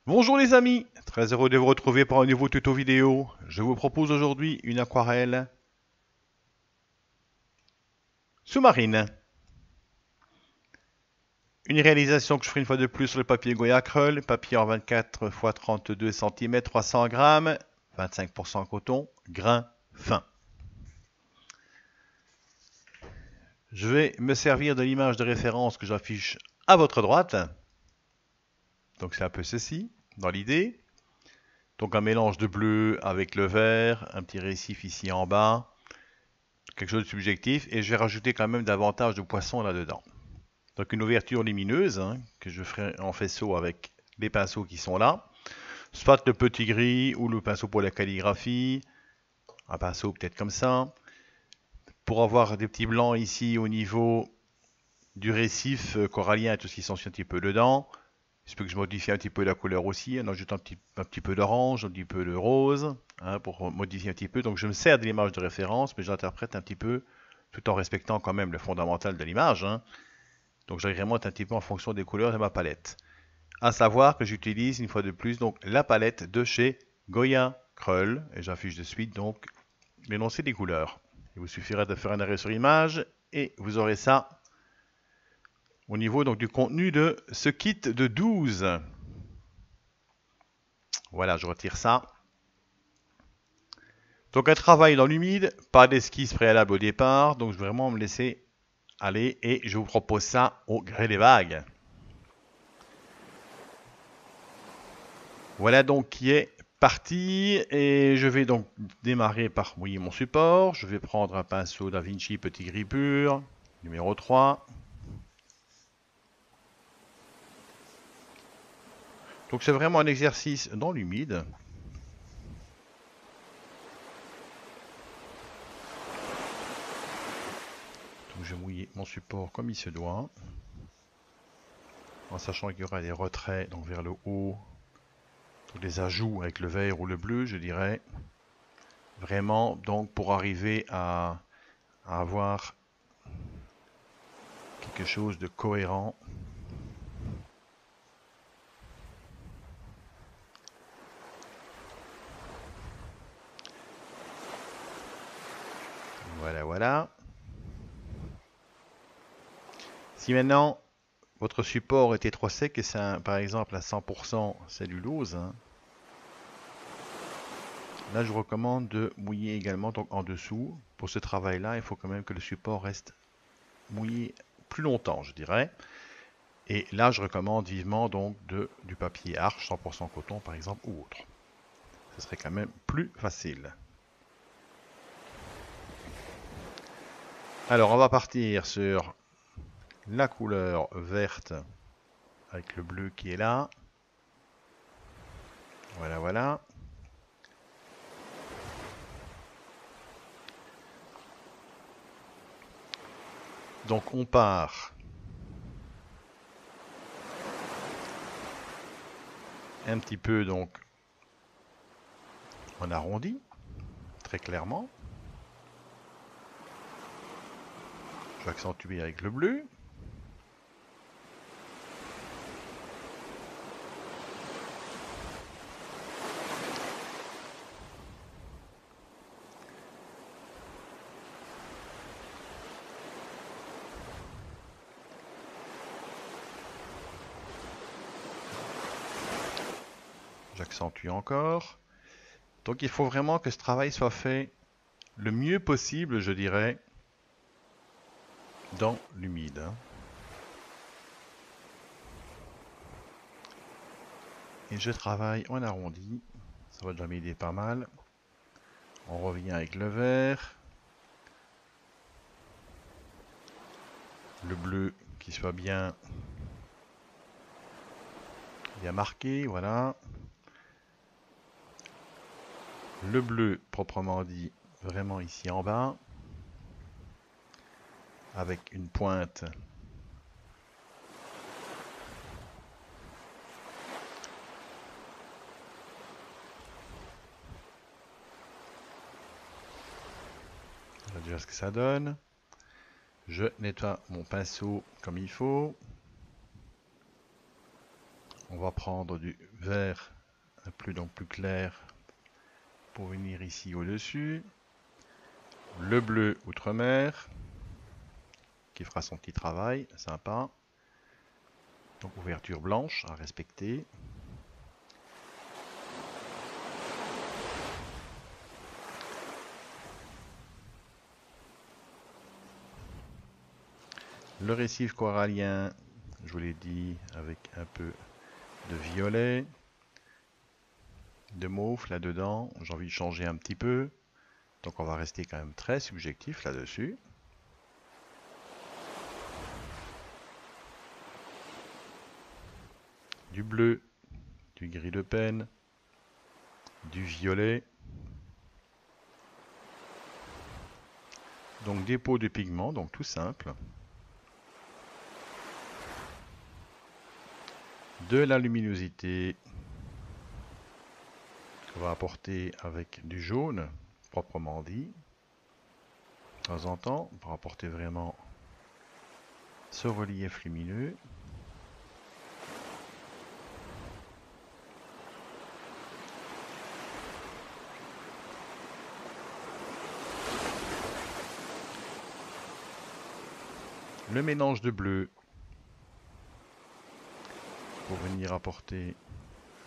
Bonjour les amis, très heureux de vous retrouver pour un nouveau tuto vidéo. Je vous propose aujourd'hui une aquarelle sous-marine. Une réalisation que je ferai une fois de plus sur le papier Goya Crawl, papier en 24 x 32 cm, 300 grammes, 25% coton, grain fin. Je vais me servir de l'image de référence que j'affiche à votre droite. Donc c'est un peu ceci, dans l'idée. Donc un mélange de bleu avec le vert, un petit récif ici en bas, quelque chose de subjectif, et je vais rajouter quand même davantage de poissons là-dedans. Donc une ouverture lumineuse que je ferai en faisceau avec les pinceaux qui sont là, soit le petit gris ou le pinceau pour la calligraphie, un pinceau peut-être comme ça, pour avoir des petits blancs ici au niveau du récif corallien et tout ce qui s'ensuit un petit peu dedans. Il se peut que je modifie un petit peu la couleur aussi, en ajoutant un petit peu d'orange, un petit peu de rose, pour modifier un petit peu. Donc je me sers de l'image de référence, mais j'interprète un petit peu, tout en respectant quand même le fondamental de l'image. Donc j'agrémente un petit peu en fonction des couleurs de ma palette. À savoir que j'utilise une fois de plus donc la palette de chez Goya Crawl, et j'affiche de suite donc l'énoncé des couleurs. Il vous suffira de faire un arrêt sur image et vous aurez ça au niveau donc du contenu de ce kit de 12. Voilà, je retire ça. Donc un travail dans l'humide, pas d'esquisse préalable au départ, donc je vais vraiment me laisser aller et je vous propose ça au gré des vagues. Voilà donc qui est parti et je vais donc démarrer par mouiller mon support. Je vais prendre un pinceau Da Vinci Petit Gris Pur, numéro 3. Donc c'est vraiment un exercice dans l'humide. Donc je vais mouiller mon support comme il se doit, en sachant qu'il y aura des retraits donc vers le haut, des ajouts avec le vert ou le bleu, je dirais. Vraiment donc pour arriver à avoir quelque chose de cohérent. Voilà, voilà. Si maintenant votre support était trop sec et c'est par exemple à 100% cellulose, là je vous recommande de mouiller également donc en dessous. Pour ce travail-là, il faut quand même que le support reste mouillé plus longtemps, je dirais. Et là, je recommande vivement donc du papier Arches 100% coton par exemple ou autre. Ce serait quand même plus facile. Alors, on va partir sur la couleur verte avec le bleu qui est là. Voilà, voilà. Donc, on part un petit peu donc en arrondi, très clairement. Je vais accentuer avec le bleu. J'accentue encore. Donc il faut vraiment que ce travail soit fait le mieux possible, je dirais, dans l'humide. Et je travaille en arrondi. Ça va déjà m'aider pas mal. On revient avec le vert. Le bleu qui soit bien marqué, voilà. Le bleu proprement dit, vraiment ici en bas. Avec une pointe voilà déjà ce que ça donne. Je nettoie mon pinceau comme il faut. On va prendre du vert donc plus clair pour venir ici au-dessus. Le bleu outre-mer qui fera son petit travail, sympa. Donc ouverture blanche à respecter. Le récif corallien, je vous l'ai dit, avec un peu de violet, de mauve là-dedans. J'ai envie de changer un petit peu. Donc on va rester quand même très subjectif là-dessus. Du bleu, du gris de peine, du violet. Donc dépôt de pigments, donc tout simple. De la luminosité qu'on va apporter avec du jaune, proprement dit, de temps en temps, pour apporter vraiment ce relief lumineux. Le mélange de bleu pour venir apporter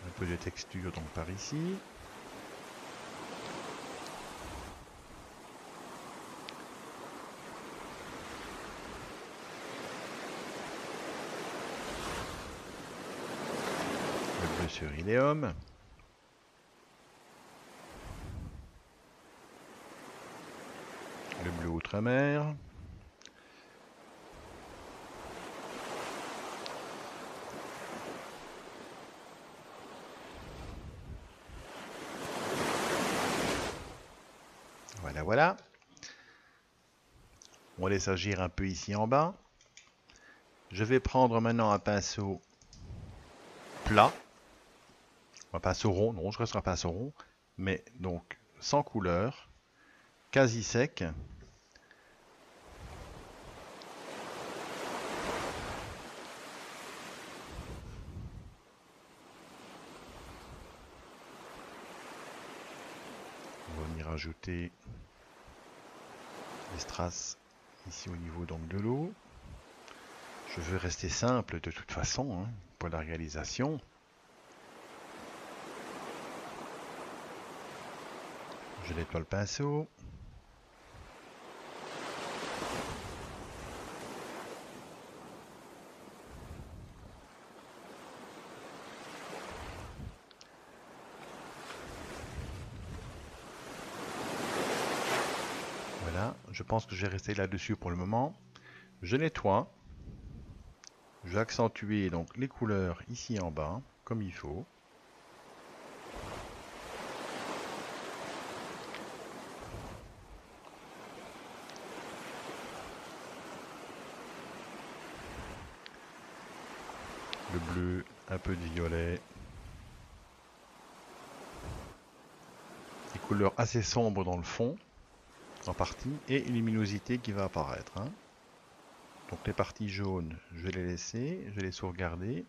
un peu de texture donc par ici. Le bleu sur Ileum. Le bleu outre-mer. Voilà. On laisse agir un peu ici en bas. Je vais prendre maintenant un pinceau plat. Un pinceau rond, non, je reste un pinceau rond, mais donc sans couleur, quasi sec. On va venir ajouter les strass ici au niveau donc de l'eau. Je veux rester simple de toute façon pour la réalisation. Je nettoie le pinceau. Voilà, je pense que je vais rester là-dessus pour le moment. Je nettoie. Je vais accentuer donc les couleurs ici en bas, comme il faut. Le bleu, un peu de violet. Des couleurs assez sombres dans le fond, en partie, et une luminosité qui va apparaître. Donc les parties jaunes, je vais les laisser, je vais les sauvegarder.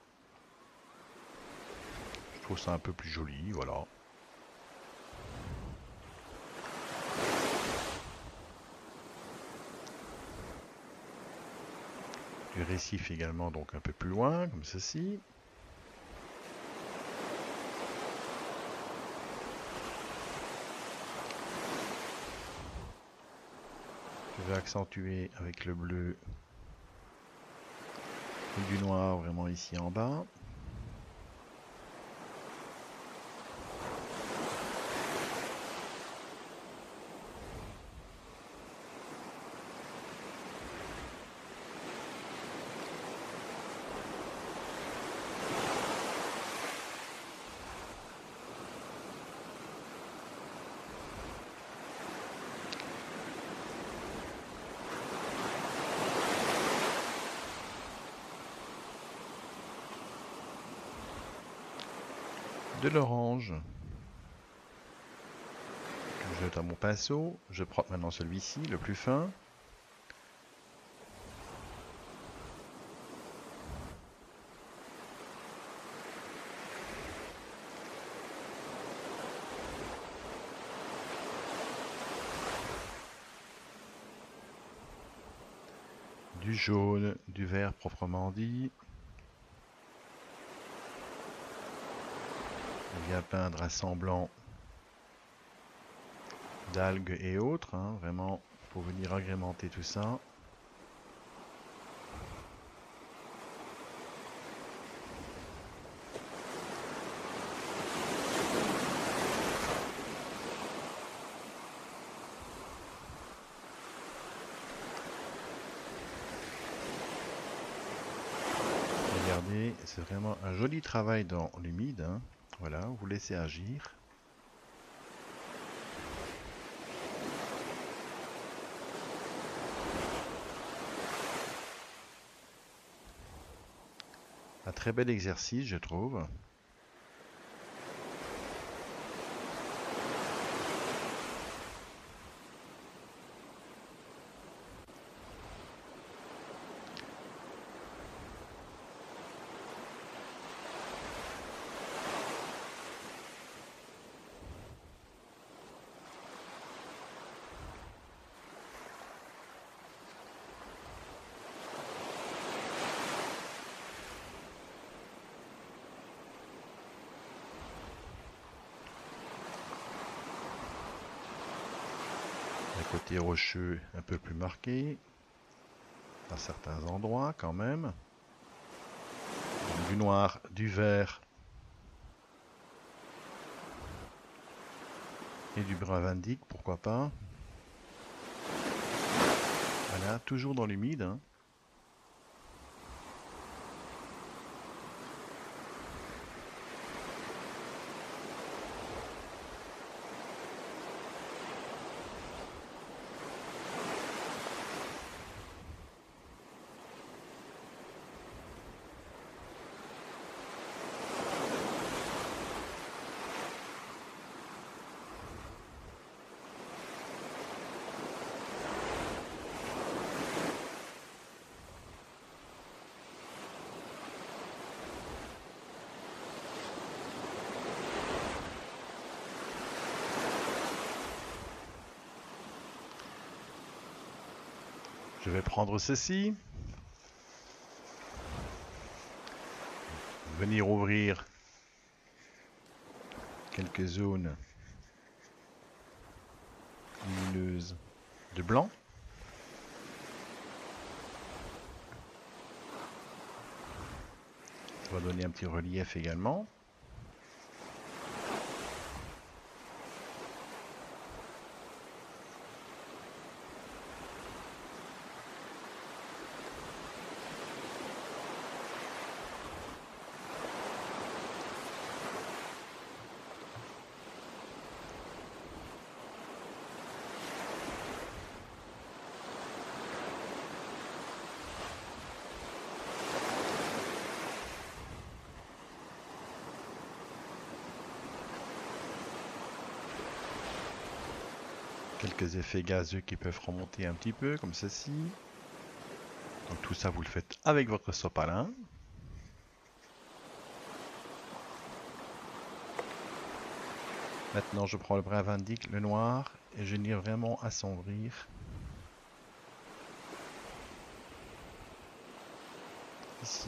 Je trouve ça un peu plus joli, voilà. Du récif également, donc un peu plus loin, comme ceci. Je vais accentuer avec le bleu et du noir vraiment ici en bas. De l'orange. Je jette à mon pinceau. Je prends maintenant celui-ci, le plus fin. du jaune, du vert proprement dit. On vient peindre un semblant d'algues et autres, hein, vraiment pour venir agrémenter tout ça. Regardez, c'est vraiment un joli travail dans l'humide, hein. Voilà, vous laissez agir. Un très bel exercice, je trouve. Un côté rocheux un peu plus marqué, à certains endroits quand même. Donc, du noir, du vert et du brun vindique, pourquoi pas. Voilà, toujours dans l'humide, hein. Je vais prendre ceci, venir ouvrir quelques zones lumineuses de blanc. Ça va donner un petit relief également. Quelques effets gazeux qui peuvent remonter un petit peu, comme ceci. Donc tout ça, vous le faites avec votre sopalin. Maintenant, je prends le brun vindique, le noir, et je viens vraiment assombrir ici.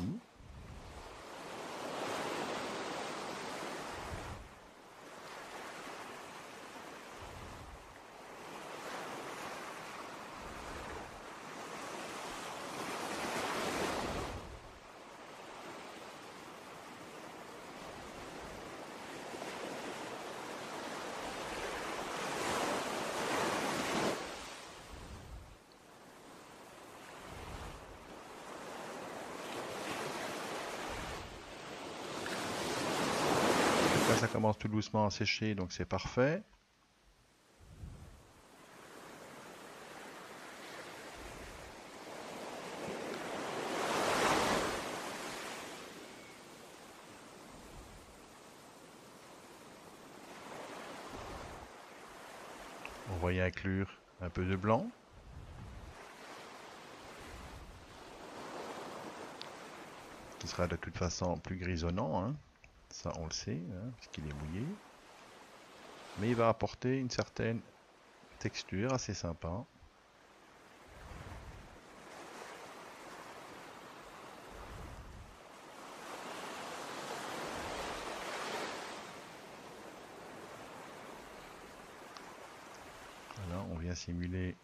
Là, ça commence tout doucement à sécher, donc c'est parfait. On va y inclure un peu de blanc. Qui sera de toute façon plus grisonnant, hein. Ça on le sait, hein, puisqu'il est mouillé. Mais il va apporter une certaine texture assez sympa. bien simuler.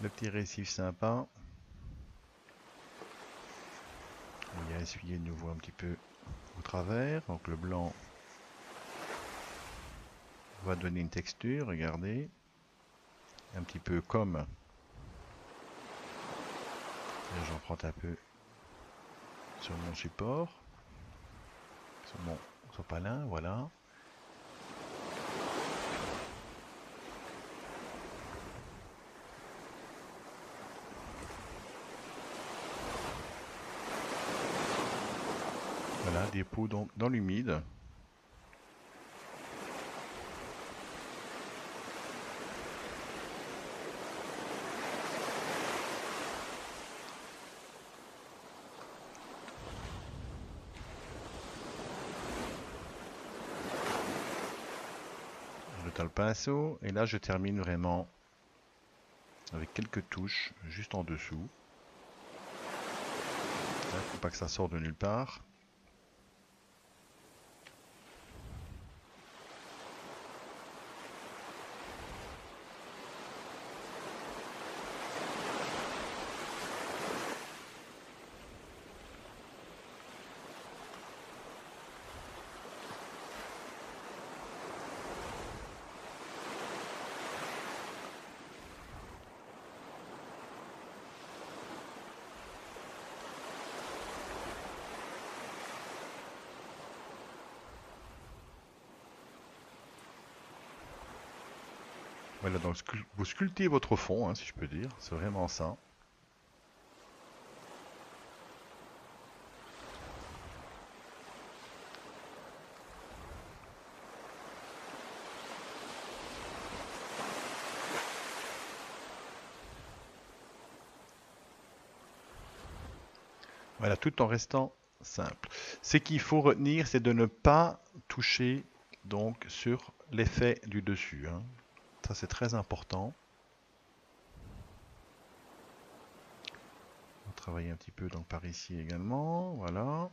Le petit récif sympa. Il y a essuyé de nouveau un petit peu au travers. Donc le blanc va donner une texture, regardez. Un petit peu comme. J'en prends un peu sur mon support. Sur mon sopalin, voilà. Voilà, des pots donc dans l'humide. Je tends le pinceau et là je termine vraiment avec quelques touches juste en dessous. Il ne faut pas que ça sorte de nulle part. Voilà, donc vous sculptez votre fond, hein, si je peux dire, c'est vraiment ça. Voilà, tout en restant simple. Ce qu'il faut retenir, c'est de ne pas toucher donc sur l'effet du dessus, hein. Ça c'est très important. On va travailler un petit peu donc par ici également, voilà.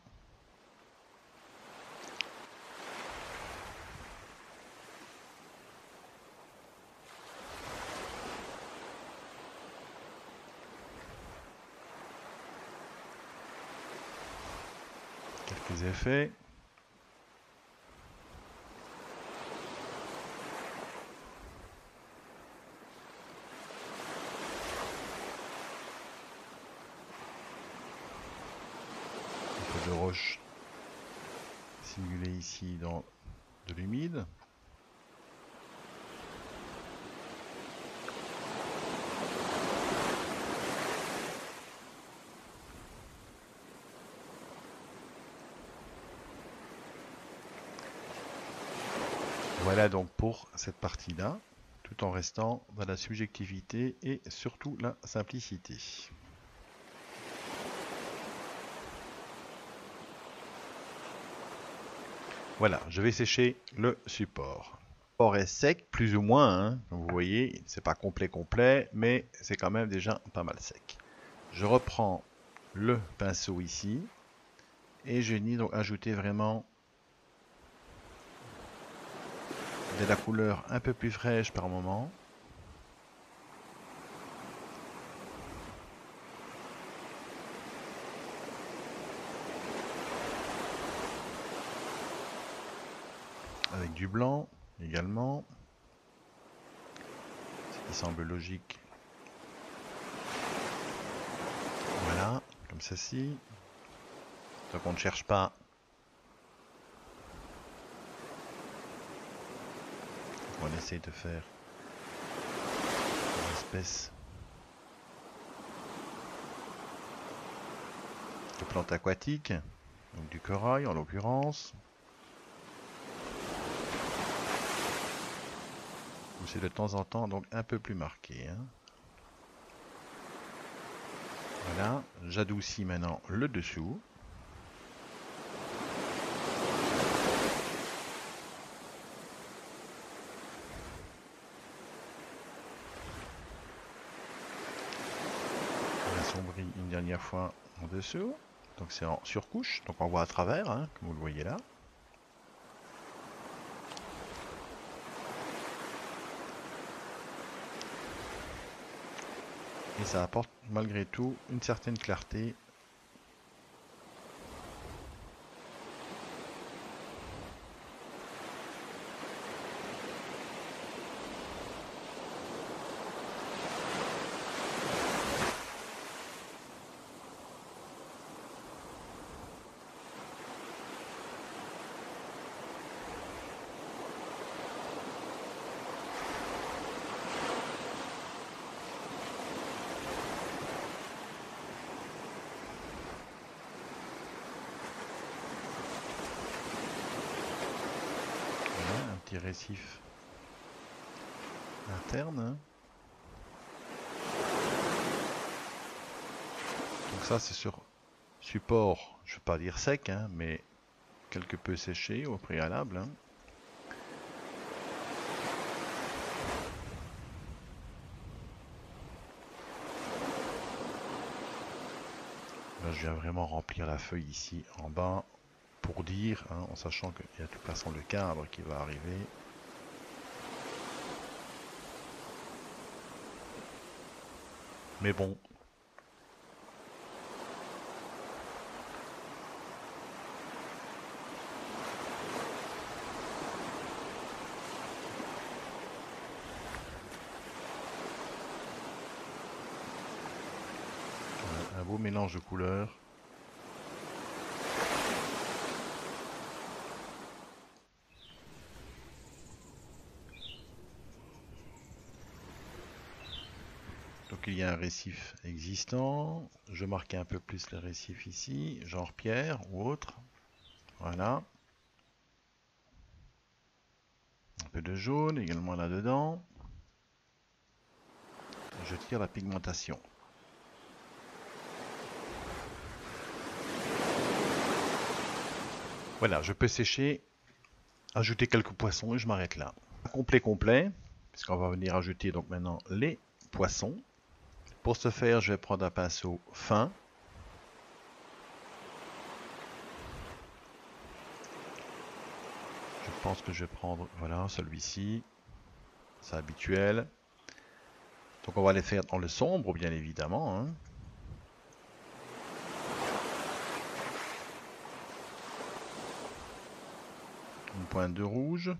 Quelques effets. Un peu de roche simulée ici dans de l'humide. Voilà donc pour cette partie-là, tout en restant dans la subjectivité et surtout la simplicité. Voilà, je vais sécher le support. Le support est sec, plus ou moins, hein, comme vous voyez, c'est pas complet, mais c'est quand même déjà pas mal sec. Je reprends le pinceau ici et je vais donc ajouter vraiment de la couleur un peu plus fraîche par moment. Avec du blanc également, ce qui semble logique. Voilà, comme ceci. Donc on ne cherche pas. On essaye de faire une espèce de plante aquatique, donc du corail en l'occurrence. C'est de temps en temps donc un peu plus marqué, hein. Voilà, j'adoucis maintenant le dessous. On assombrit une dernière fois en dessous. Donc c'est en surcouche, donc on voit à travers, hein, comme vous le voyez là. Et ça apporte malgré tout une certaine clarté. Voilà, un petit récif interne, hein. Donc ça c'est sur support, je ne vais pas dire sec, hein, mais quelque peu séché au préalable, hein. Là je viens vraiment remplir la feuille ici en bas pour dire, hein, en sachant qu'il y a de toute façon le cadre qui va arriver. Mais bon. Un beau mélange de couleurs. Donc il y a un récif existant. Je marque un peu plus le récif ici, genre pierre ou autre. Voilà. Un peu de jaune également là-dedans. Je tire la pigmentation. Voilà, je peux sécher, ajouter quelques poissons et je m'arrête là. Complet, puisqu'on va venir ajouter donc maintenant les poissons. Pour ce faire, je vais prendre un pinceau fin. Je pense que je vais prendre, voilà, celui-ci. C'est habituel. Donc on va les faire dans le sombre, bien évidemment, hein. Une pointe de rouge.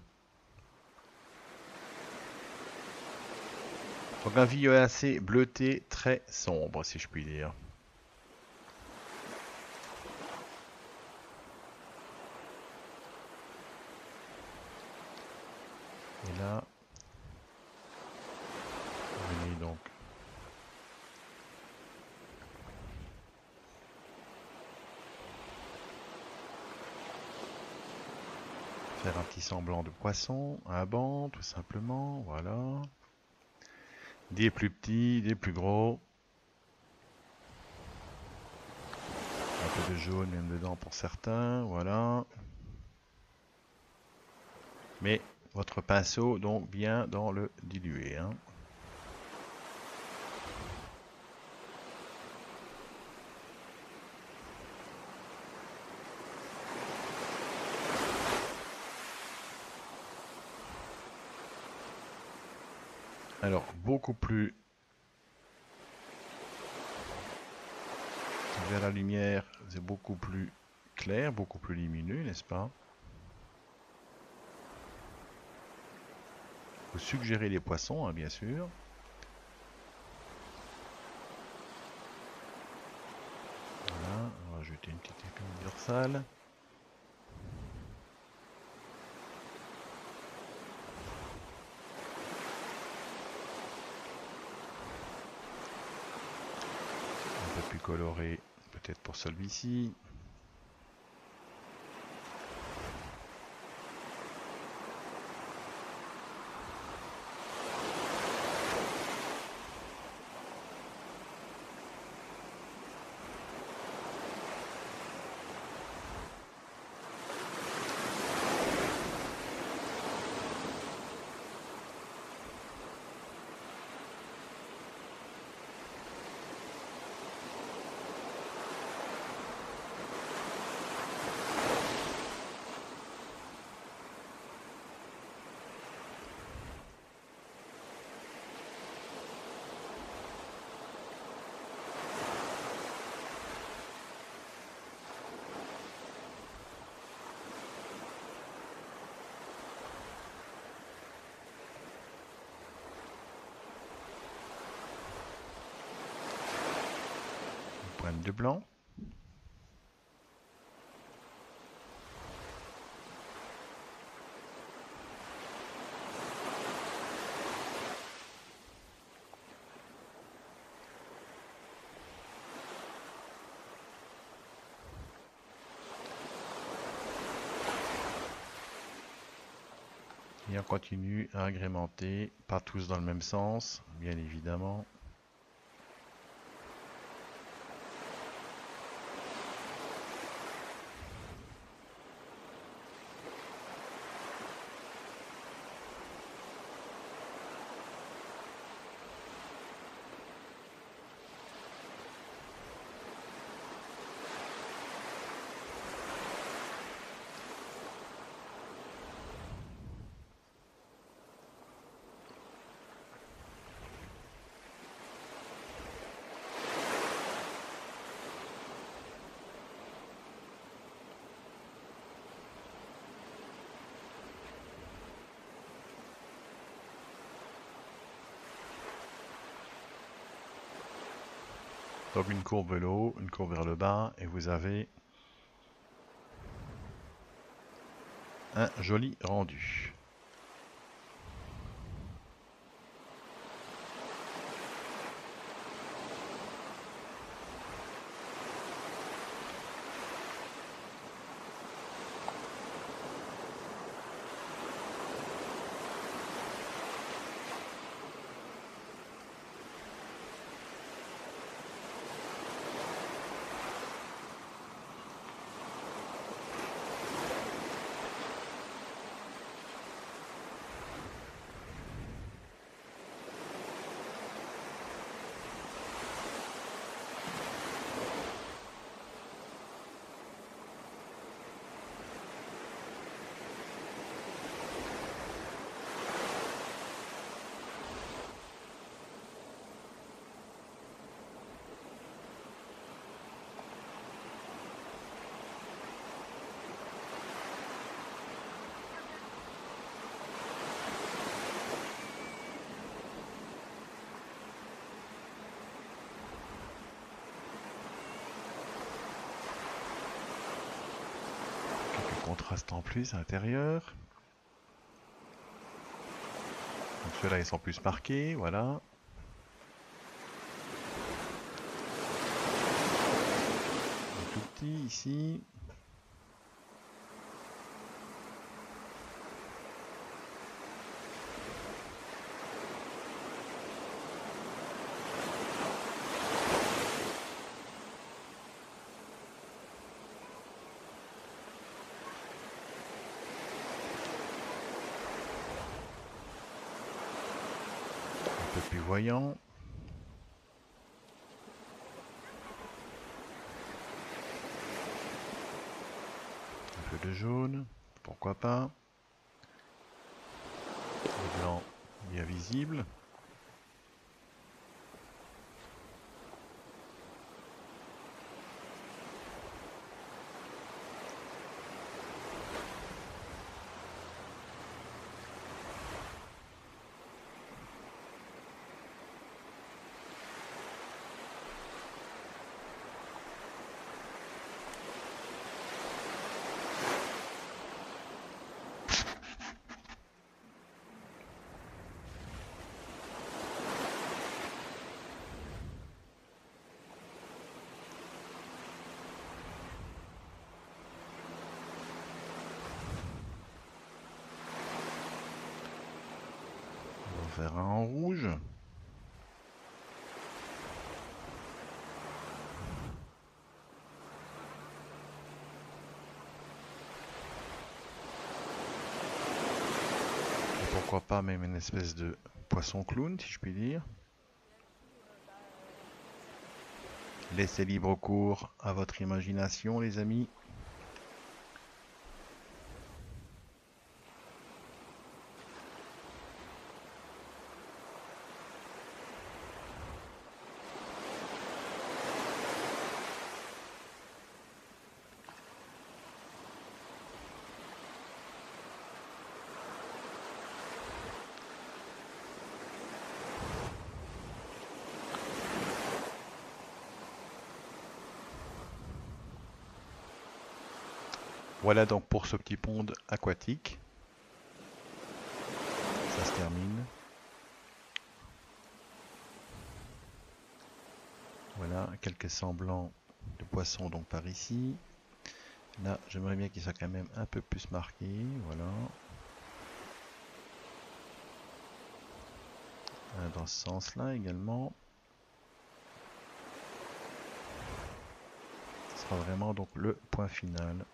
Donc un violacé bleuté très sombre, si je puis dire. Et là, venez donc faire un petit semblant de poisson, un banc, tout simplement, voilà. Des plus petits, des plus gros. Un peu de jaune même dedans pour certains, voilà. Mais votre pinceau donc bien dans le dilué, hein. Alors beaucoup plus vers la lumière, c'est beaucoup plus clair, beaucoup plus lumineux, n'est-ce pas? Vous suggérez les poissons, hein, bien sûr. Voilà, on va ajouter une petite épine dorsale. Un peu plus coloré, peut-être pour celui-ci. pointe de blanc. Et on continue à agrémenter, pas tous dans le même sens, bien évidemment. Donc une courbe vers le haut, une courbe vers le bas, et vous avez un joli rendu. Contraste en plus à l'intérieur. Donc ceux-là ils sont plus marqués, voilà. Un tout petit ici. Un peu plus voyant. Un peu de jaune, pourquoi pas. Le blanc bien visible. On va faire un en rouge. Et pourquoi pas même une espèce de poisson clown, si je puis dire. Laissez libre cours à votre imagination, les amis. Voilà donc pour ce petit pont aquatique. Ça se termine. Voilà, quelques semblants de poissons donc par ici. Là, j'aimerais bien qu'il soit quand même un peu plus marqué. Voilà. Dans ce sens-là également. Ce sera vraiment donc le point final.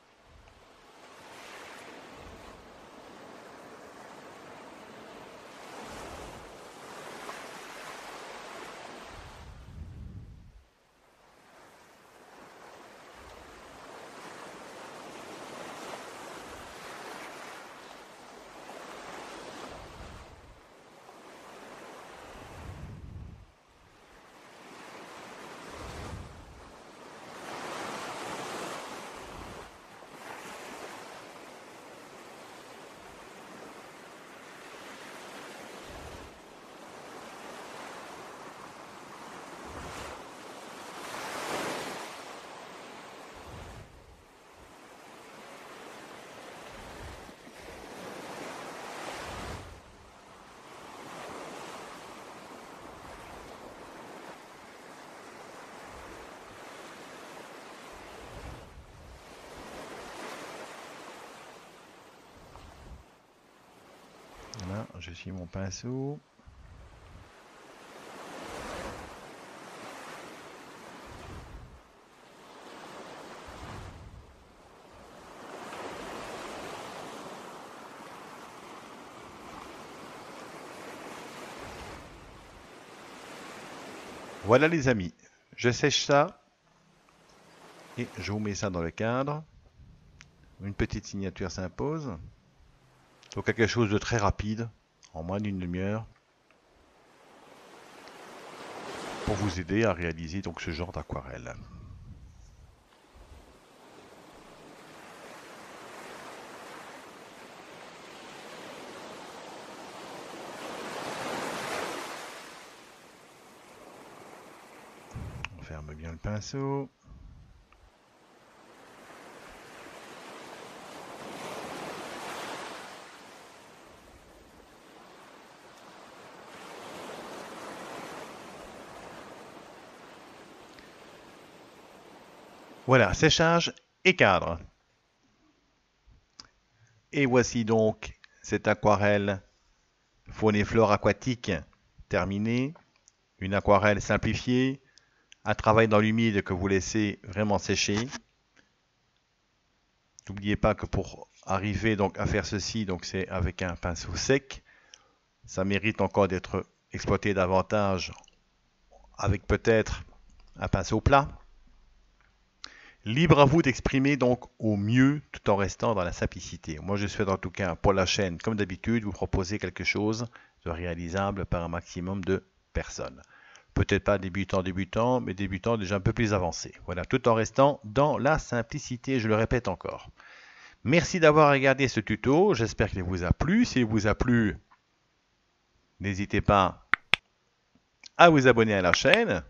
Voilà, je suis mon pinceau. Voilà les amis, je sèche ça et je vous mets ça dans le cadre. Une petite signature s'impose. Donc quelque chose de très rapide, en moins d'une demi-heure, pour vous aider à réaliser donc ce genre d'aquarelle. On ferme bien le pinceau. Voilà, séchage et cadre. Et voici donc cette aquarelle faune et flore aquatique terminée. Une aquarelle simplifiée, un travail dans l'humide que vous laissez vraiment sécher. N'oubliez pas que pour arriver donc à faire ceci, donc c'est avec un pinceau sec. Ça mérite encore d'être exploité davantage avec peut-être un pinceau plat. Libre à vous d'exprimer donc au mieux tout en restant dans la simplicité. Moi je souhaite en tout cas pour la chaîne, comme d'habitude, vous proposer quelque chose de réalisable par un maximum de personnes. Peut-être pas débutants, mais débutants déjà un peu plus avancés. Voilà, tout en restant dans la simplicité, je le répète encore. Merci d'avoir regardé ce tuto, j'espère qu'il vous a plu. S'il vous a plu, n'hésitez pas à vous abonner à la chaîne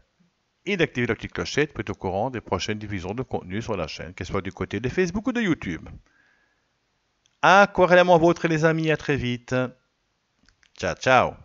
et d'activer la petite clochette pour être au courant des prochaines diffusions de contenu sur la chaîne, qu'elle soit du côté de Facebook ou de YouTube. Aquarellement vôtre les amis, à très vite. Ciao, ciao.